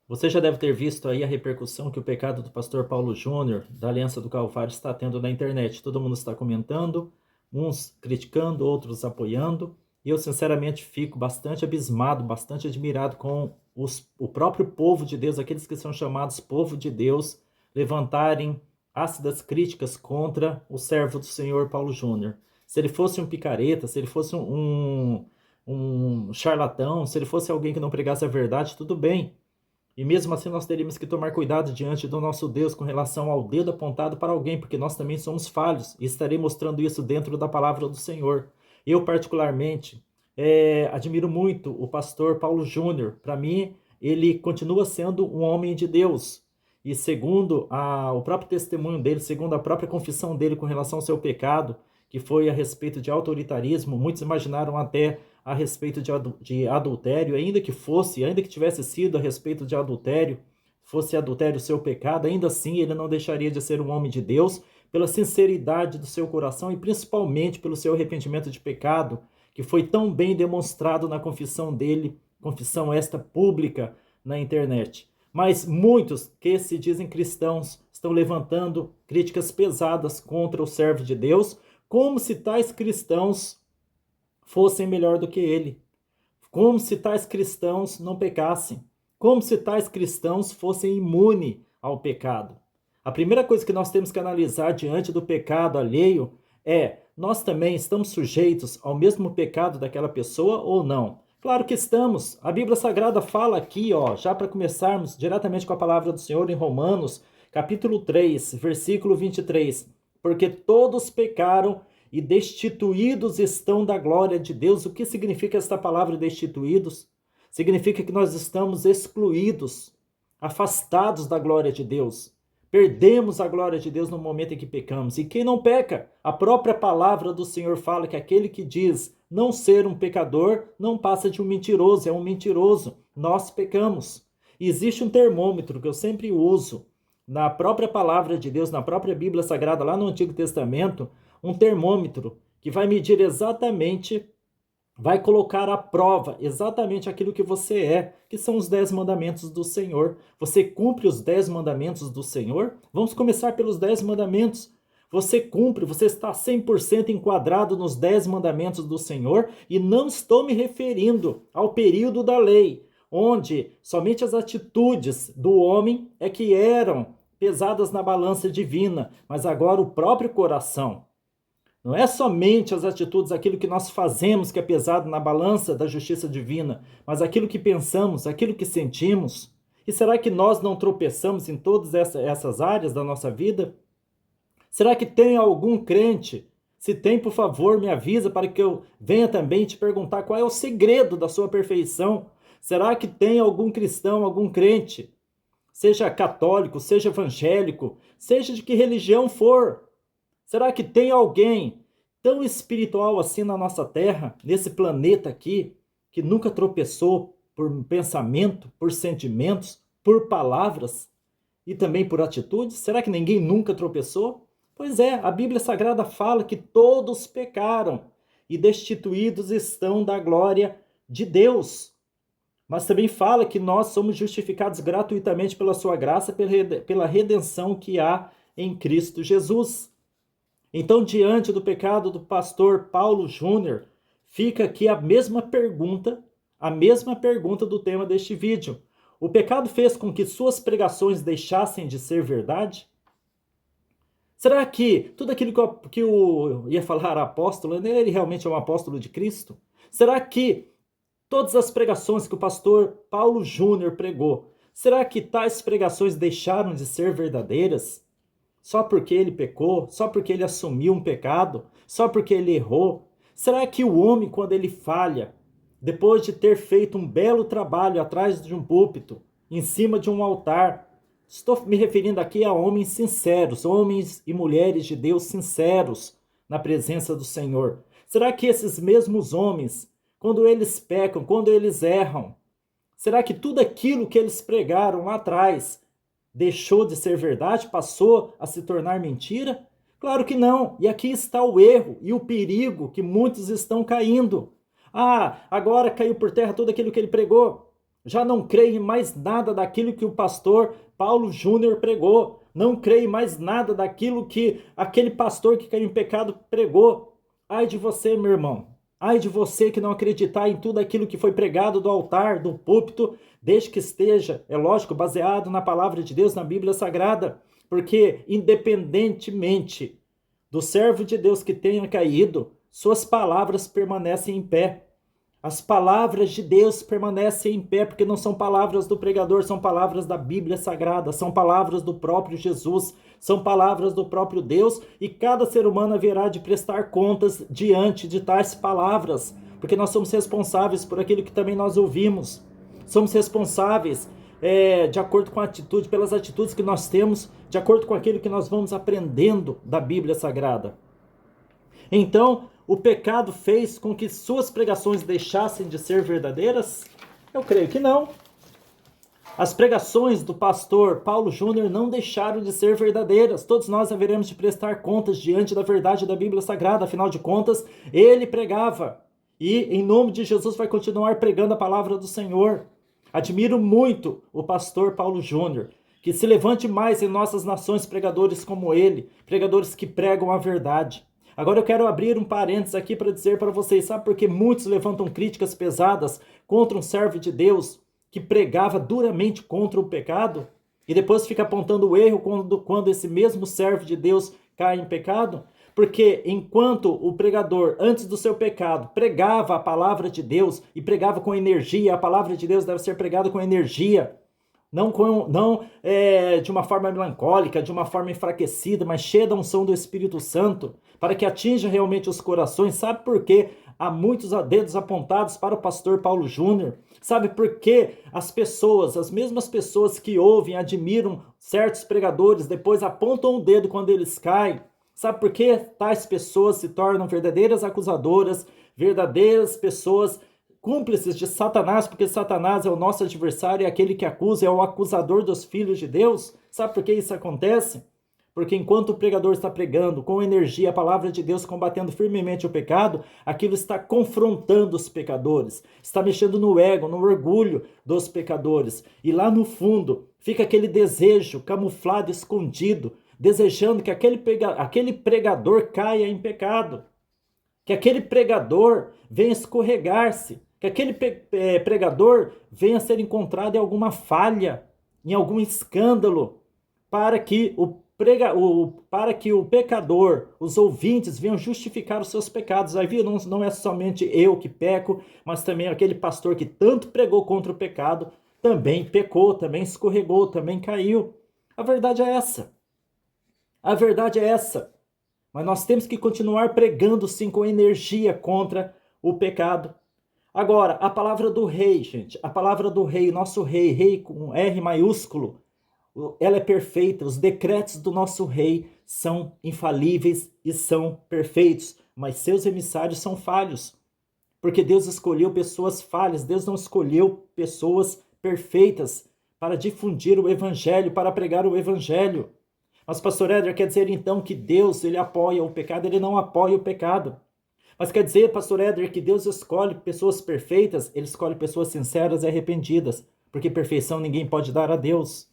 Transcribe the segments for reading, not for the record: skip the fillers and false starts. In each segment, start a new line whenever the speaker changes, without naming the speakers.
Você já deve ter visto aí a repercussão que o pecado do pastor Paulo Júnior, da Aliança do Calvário, está tendo na internet. Todo mundo está comentando, uns criticando, outros apoiando. E eu, sinceramente, fico bastante abismado, bastante admirado com o próprio povo de Deus, aqueles que são chamados povo de Deus, levantarem ácidas críticas contra o servo do Senhor Paulo Júnior. Se ele fosse um picareta, se ele fosse um charlatão, se ele fosse alguém que não pregasse a verdade, tudo bem. E mesmo assim nós teríamos que tomar cuidado diante do nosso Deus com relação ao dedo apontado para alguém, porque nós também somos falhos e estarei mostrando isso dentro da palavra do Senhor. Eu, particularmente, admiro muito o pastor Paulo Júnior. Para mim, ele continua sendo um homem de Deus. E segundo o próprio testemunho dele, segundo a própria confissão dele com relação ao seu pecado, que foi a respeito de autoritarismo, muitos imaginaram até a respeito de adultério, ainda que tivesse sido a respeito de adultério, fosse adultério o seu pecado, ainda assim ele não deixaria de ser um homem de Deus, pela sinceridade do seu coração e principalmente pelo seu arrependimento de pecado, que foi tão bem demonstrado na confissão dele, confissão esta pública na internet. Mas muitos que se dizem cristãos estão levantando críticas pesadas contra o servo de Deus, como se tais cristãos fossem melhor do que ele, como se tais cristãos não pecassem, como se tais cristãos fossem imunes ao pecado. A primeira coisa que nós temos que analisar diante do pecado alheio é: nós também estamos sujeitos ao mesmo pecado daquela pessoa ou não? Claro que estamos. A Bíblia Sagrada fala aqui, ó, já para começarmos diretamente com a palavra do Senhor em Romanos, capítulo 3, versículo 23. Porque todos pecaram e destituídos estão da glória de Deus. O que significa esta palavra destituídos? Significa que nós estamos excluídos, afastados da glória de Deus. Perdemos a glória de Deus no momento em que pecamos. E quem não peca? A própria palavra do Senhor fala que aquele que diz não ser um pecador não passa de um mentiroso, é um mentiroso. Nós pecamos. E existe um termômetro que eu sempre uso na própria palavra de Deus, na própria Bíblia Sagrada, lá no Antigo Testamento, um termômetro que vai medir exatamente, vai colocar à prova exatamente aquilo que você é, que são os 10 mandamentos do Senhor. Você cumpre os 10 mandamentos do Senhor? Vamos começar pelos 10 mandamentos. Você cumpre, você está 100% enquadrado nos 10 mandamentos do Senhor, e não estou me referindo ao período da lei, onde somente as atitudes do homem é que eram pesadas na balança divina, mas agora o próprio coração. Não é somente as atitudes, aquilo que nós fazemos que é pesado na balança da justiça divina, mas aquilo que pensamos, aquilo que sentimos. E será que nós não tropeçamos em todas essas áreas da nossa vida? Será que tem algum crente? Se tem, por favor, me avisa para que eu venha também te perguntar qual é o segredo da sua perfeição. Será que tem algum cristão, algum crente, seja católico, seja evangélico, seja de que religião for? Será que tem alguém tão espiritual assim na nossa terra, nesse planeta aqui, que nunca tropeçou por pensamento, por sentimentos, por palavras e também por atitudes? Será que ninguém nunca tropeçou? Pois é, a Bíblia Sagrada fala que todos pecaram e destituídos estão da glória de Deus. Mas também fala que nós somos justificados gratuitamente pela sua graça, pela redenção que há em Cristo Jesus. Então, diante do pecado do pastor Paulo Júnior, fica aqui a mesma pergunta do tema deste vídeo. O pecado fez com que suas pregações deixassem de ser verdade? Será que tudo aquilo que eu ia falar apóstolo, ele realmente é um apóstolo de Cristo? Será que todas as pregações que o pastor Paulo Júnior pregou, será que tais pregações deixaram de ser verdadeiras? Só porque ele pecou? Só porque ele assumiu um pecado? Só porque ele errou? Será que o homem, quando ele falha, depois de ter feito um belo trabalho atrás de um púlpito, em cima de um altar, estou me referindo aqui a homens sinceros, homens e mulheres de Deus sinceros na presença do Senhor. Será que esses mesmos homens, quando eles pecam, quando eles erram, será que tudo aquilo que eles pregaram lá atrás deixou de ser verdade, passou a se tornar mentira? Claro que não. E aqui está o erro e o perigo que muitos estão caindo. Ah, agora caiu por terra tudo aquilo que ele pregou. Já não creio em mais nada daquilo que o pastor Paulo Júnior pregou. Não creio em mais nada daquilo que aquele pastor que caiu em pecado pregou. Ai de você, meu irmão. Ai de você que não acreditar em tudo aquilo que foi pregado do altar, do púlpito, desde que esteja, é lógico, baseado na palavra de Deus, na Bíblia Sagrada. Porque, independentemente do servo de Deus que tenha caído, suas palavras permanecem em pé. As palavras de Deus permanecem em pé, porque não são palavras do pregador, são palavras da Bíblia Sagrada, são palavras do próprio Jesus, são palavras do próprio Deus, e cada ser humano haverá de prestar contas diante de tais palavras, porque nós somos responsáveis por aquilo que também nós ouvimos, somos responsáveis de acordo com a atitude, pelas atitudes que nós temos, de acordo com aquilo que nós vamos aprendendo da Bíblia Sagrada. Então, o pecado fez com que suas pregações deixassem de ser verdadeiras? Eu creio que não. As pregações do pastor Paulo Júnior não deixaram de ser verdadeiras. Todos nós haveremos de prestar contas diante da verdade da Bíblia Sagrada. Afinal de contas, ele pregava. E, em nome de Jesus, vai continuar pregando a palavra do Senhor. Admiro muito o pastor Paulo Júnior. Que se levante mais em nossas nações pregadores como ele. Pregadores que pregam a verdade. Agora eu quero abrir um parênteses aqui para dizer para vocês, sabe por que muitos levantam críticas pesadas contra um servo de Deus que pregava duramente contra o pecado e depois fica apontando o erro quando esse mesmo servo de Deus cai em pecado? Porque enquanto o pregador, antes do seu pecado, pregava a palavra de Deus e pregava com energia, a palavra de Deus deve ser pregada com energia, não de uma forma melancólica, de uma forma enfraquecida, mas cheia da unção do Espírito Santo, para que atinja realmente os corações. Sabe por quê? Há muitos dedos apontados para o pastor Paulo Júnior. Sabe por quê? As mesmas pessoas que ouvem, admiram certos pregadores, depois apontam o dedo quando eles caem. Sabe por quê? Tais pessoas se tornam verdadeiras acusadoras, verdadeiras pessoas cúmplices de Satanás, porque Satanás é o nosso adversário, é aquele que acusa, é o acusador dos filhos de Deus. Sabe por que isso acontece? Porque enquanto o pregador está pregando com energia a palavra de Deus, combatendo firmemente o pecado, aquilo está confrontando os pecadores, está mexendo no ego, no orgulho dos pecadores. E lá no fundo fica aquele desejo camuflado, escondido, desejando que aquele pregador caia em pecado, que aquele pregador venha escorregar-se, que aquele pregador venha ser encontrado em alguma falha, em algum escândalo, para que o pecador, os ouvintes, venham justificar os seus pecados. Aí não é somente eu que peco, mas também aquele pastor que tanto pregou contra o pecado, também pecou, também escorregou, também caiu. A verdade é essa. A verdade é essa. Mas nós temos que continuar pregando sim com energia contra o pecado. Agora, a palavra do rei, gente, a palavra do rei, nosso rei, rei com R maiúsculo, ela é perfeita. Os decretos do nosso rei são infalíveis e são perfeitos, mas seus emissários são falhos, porque Deus escolheu pessoas falhas, Deus não escolheu pessoas perfeitas para difundir o evangelho, para pregar o evangelho. Mas, pastor Éder, quer dizer então que Deus ele apoia o pecado? Ele não apoia o pecado. Mas quer dizer, pastor Éder, que Deus escolhe pessoas perfeitas? Ele escolhe pessoas sinceras e arrependidas, porque perfeição ninguém pode dar a Deus.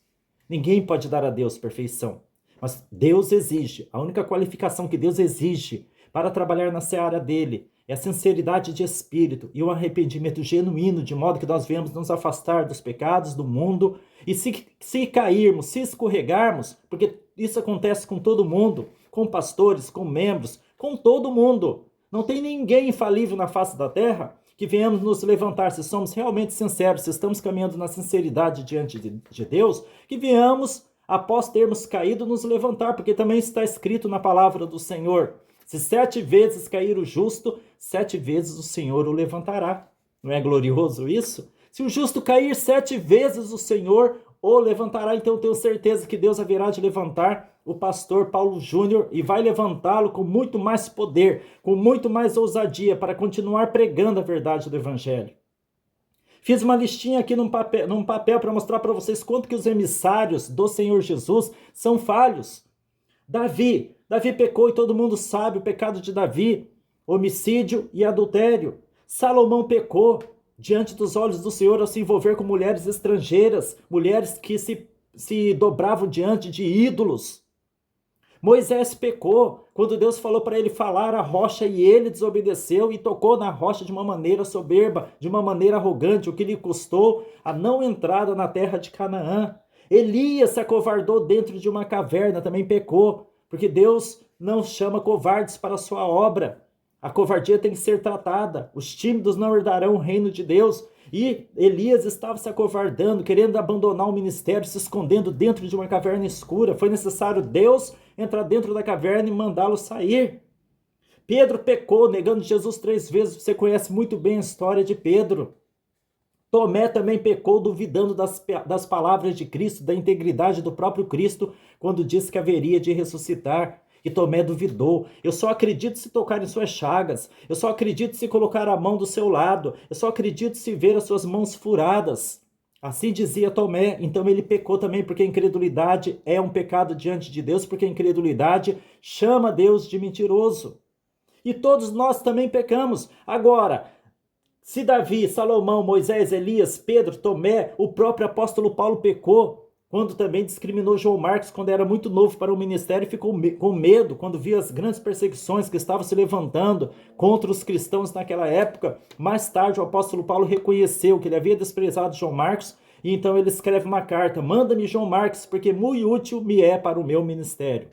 Ninguém pode dar a Deus perfeição. Mas Deus exige, a única qualificação que Deus exige para trabalhar na seara dele é a sinceridade de espírito e o arrependimento genuíno, de modo que nós venhamos nos afastar dos pecados, do mundo, e se cairmos, se escorregarmos, porque isso acontece com todo mundo, com pastores, com membros, com todo mundo. Não tem ninguém infalível na face da terra. Que venhamos nos levantar, se somos realmente sinceros, se estamos caminhando na sinceridade diante de Deus, que venhamos, após termos caído, nos levantar, porque também está escrito na palavra do Senhor: se 7 vezes cair o justo, 7 vezes o Senhor o levantará. Não é glorioso isso? Se o justo cair 7 vezes, o Senhor o levantará. Então eu tenho certeza que Deus haverá de levantar o pastor Paulo Júnior e vai levantá-lo com muito mais poder, com muito mais ousadia, para continuar pregando a verdade do evangelho. Fiz uma listinha aqui num papel para mostrar para vocês quanto que os emissários do Senhor Jesus são falhos. Davi pecou e todo mundo sabe o pecado de Davi: homicídio e adultério. Salomão pecou. diante dos olhos do Senhor ao se envolver com mulheres estrangeiras, mulheres que se dobravam diante de ídolos. Moisés pecou quando Deus falou para ele falar a rocha e ele desobedeceu e tocou na rocha de uma maneira soberba, de uma maneira arrogante, o que lhe custou a não entrada na terra de Canaã. Elias se acovardou dentro de uma caverna, também pecou, porque Deus não chama covardes para a sua obra. A covardia tem que ser tratada. Os tímidos não herdarão o reino de Deus. E Elias estava se acovardando, querendo abandonar o ministério, se escondendo dentro de uma caverna escura. Foi necessário Deus entrar dentro da caverna e mandá-lo sair. Pedro pecou, negando Jesus 3 vezes. Você conhece muito bem a história de Pedro. Tomé também pecou, duvidando das palavras de Cristo, da integridade do próprio Cristo, quando disse que haveria de ressuscitar. E Tomé duvidou. Eu só acredito se tocar em suas chagas. Eu só acredito se colocar a mão do seu lado. Eu só acredito se ver as suas mãos furadas. Assim dizia Tomé. Então ele pecou também, porque a incredulidade é um pecado diante de Deus, porque a incredulidade chama Deus de mentiroso. E todos nós também pecamos. Agora, se Davi, Salomão, Moisés, Elias, Pedro, Tomé, o próprio apóstolo Paulo pecou, quando também discriminou João Marcos, quando era muito novo para o ministério, e ficou com medo quando via as grandes perseguições que estavam se levantando contra os cristãos naquela época. Mais tarde, o apóstolo Paulo reconheceu que ele havia desprezado João Marcos, e então ele escreve uma carta: manda-me João Marcos, porque muito útil me é para o meu ministério.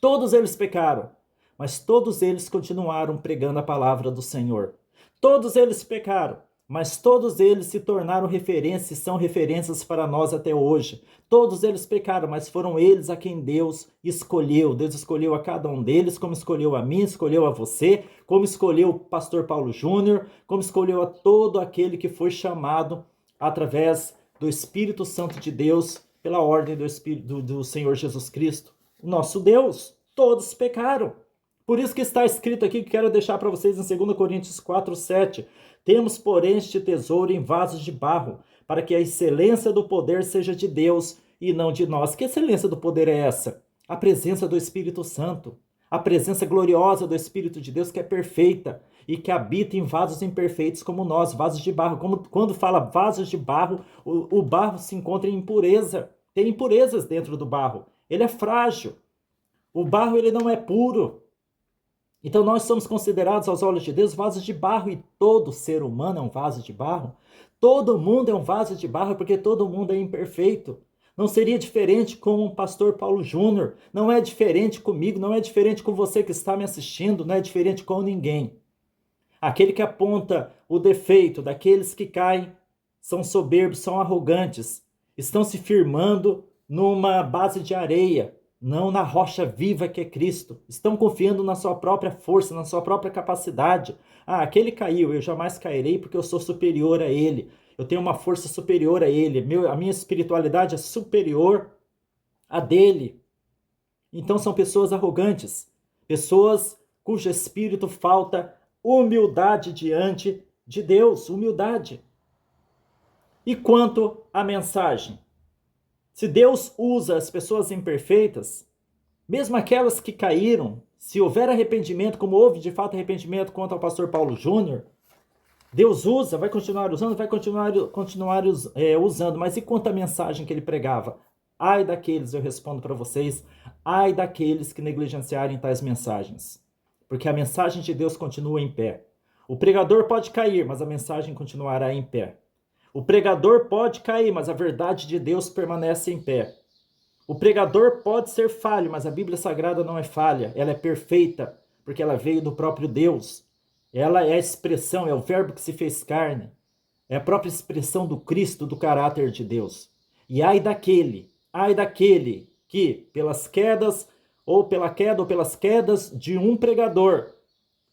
Todos eles pecaram, mas todos eles continuaram pregando a palavra do Senhor. Todos eles pecaram, mas todos eles se tornaram referências e são referências para nós até hoje. Todos eles pecaram, mas foram eles a quem Deus escolheu. Deus escolheu a cada um deles, como escolheu a mim, escolheu a você, como escolheu o pastor Paulo Júnior, como escolheu a todo aquele que foi chamado através do Espírito Santo de Deus, pela ordem do Senhor Jesus Cristo, o nosso Deus. Todos pecaram. Por isso que está escrito aqui, que quero deixar para vocês em 2 Coríntios 4:7. Temos, porém, este tesouro em vasos de barro, para que a excelência do poder seja de Deus e não de nós. Que excelência do poder é essa? A presença do Espírito Santo. A presença gloriosa do Espírito de Deus, que é perfeita e que habita em vasos imperfeitos como nós, vasos de barro. Quando fala vasos de barro, o barro se encontra em impureza. Tem impurezas dentro do barro. Ele é frágil. O barro ele não é puro. Então nós somos considerados aos olhos de Deus vasos de barro, e todo ser humano é um vaso de barro. Todo mundo é um vaso de barro, porque todo mundo é imperfeito. Não seria diferente com o pastor Paulo Júnior, não é diferente comigo, não é diferente com você que está me assistindo, não é diferente com ninguém. Aquele que aponta o defeito daqueles que caem são soberbos, são arrogantes, estão se firmando numa base de areia, não na rocha viva que é Cristo. Estão confiando na sua própria força, na sua própria capacidade. Aquele caiu, eu jamais cairei porque eu sou superior a ele. Eu tenho uma força superior a ele. A minha espiritualidade é superior à dele. Então são pessoas arrogantes, pessoas cujo espírito falta humildade diante de Deus, humildade. E quanto à mensagem? Se Deus usa as pessoas imperfeitas, mesmo aquelas que caíram, se houver arrependimento, como houve de fato arrependimento contra o pastor Paulo Júnior, Deus usa, vai continuar usando, vai continuar usando. Mas e quanto à mensagem que ele pregava? Ai daqueles, eu respondo para vocês, ai daqueles que negligenciarem tais mensagens. Porque a mensagem de Deus continua em pé. O pregador pode cair, mas a mensagem continuará em pé. O pregador pode cair, mas a verdade de Deus permanece em pé. O pregador pode ser falho, mas a Bíblia Sagrada não é falha. Ela é perfeita, porque ela veio do próprio Deus. Ela é a expressão, é o verbo que se fez carne. É a própria expressão do Cristo, do caráter de Deus. E ai daquele que, pelas quedas, ou pela queda ou pelas quedas de um pregador,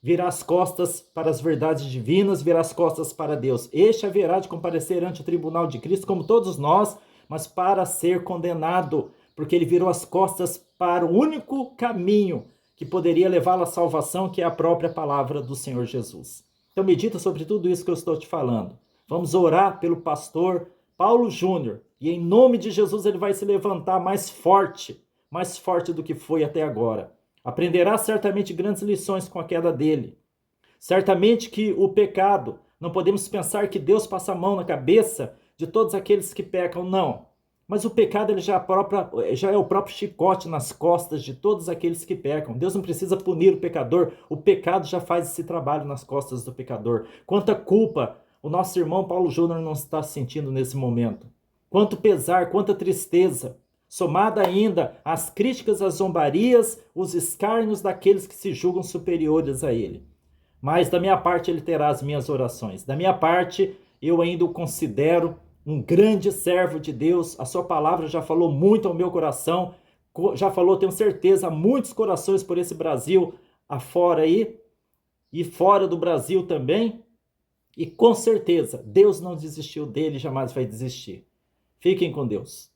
virá as costas para as verdades divinas, virá as costas para Deus. Este haverá de comparecer ante o tribunal de Cristo, como todos nós, mas para ser condenado, porque ele virou as costas para o único caminho que poderia levá-lo à salvação, que é a própria palavra do Senhor Jesus. Então medita sobre tudo isso que eu estou te falando. Vamos orar pelo pastor Paulo Júnior, e em nome de Jesus ele vai se levantar mais forte do que foi até agora. Aprenderá certamente grandes lições com a queda dele. Certamente que o pecado Não podemos pensar que Deus passa a mão na cabeça de todos aqueles que pecam, não. Mas o pecado ele já é o próprio chicote nas costas de todos aqueles que pecam. Deus não precisa punir o pecador, o pecado já faz esse trabalho nas costas do pecador. Quanta culpa o nosso irmão Paulo Júnior não está sentindo nesse momento. Quanto pesar, quanta tristeza, somada ainda às críticas, às zombarias, os escárnios daqueles que se julgam superiores a ele. Mas da minha parte ele terá as minhas orações. Da minha parte, eu ainda o considero um grande servo de Deus. A sua palavra já falou muito ao meu coração, já falou, tenho certeza, a muitos corações por esse Brasil afora aí, e fora do Brasil também. E com certeza, Deus não desistiu dele, jamais vai desistir. Fiquem com Deus.